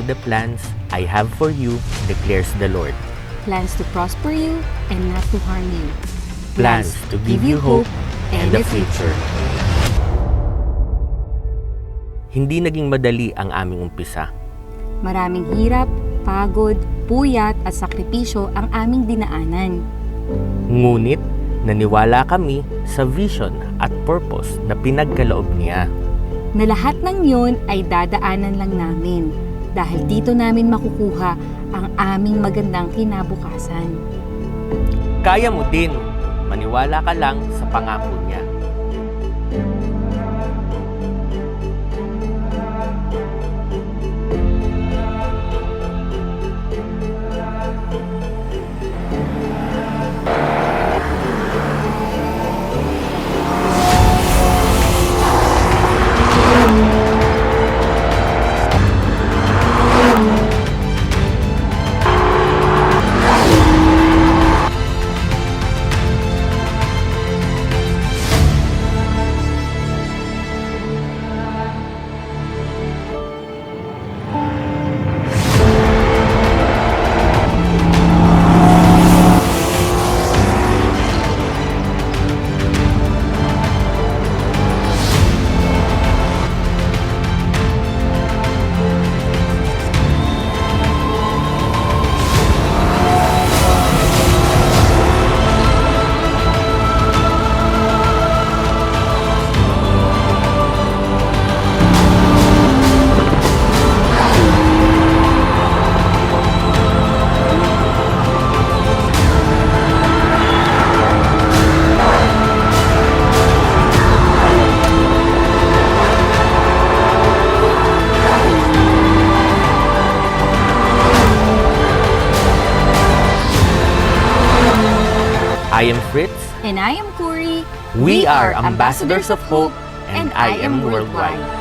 the plans I have for you, declares the Lord. Plans to prosper you and not to harm you. Plans to give you hope and a future. Hindi naging madali ang aming umpisa. Maraming hirap, pagod, puyat at sakripisyo ang aming dinaanan. Ngunit, naniwala kami sa vision at purpose na pinagkaloob niya. Na lahat ng yon ay dadaanan lang namin dahil dito namin makukuha ang aming magandang kinabukasan. Kaya mo din, maniwala ka lang sa pangako niya. I am Fritz. And I am Cory. We are Ambassadors of Hope, and I am Worldwide.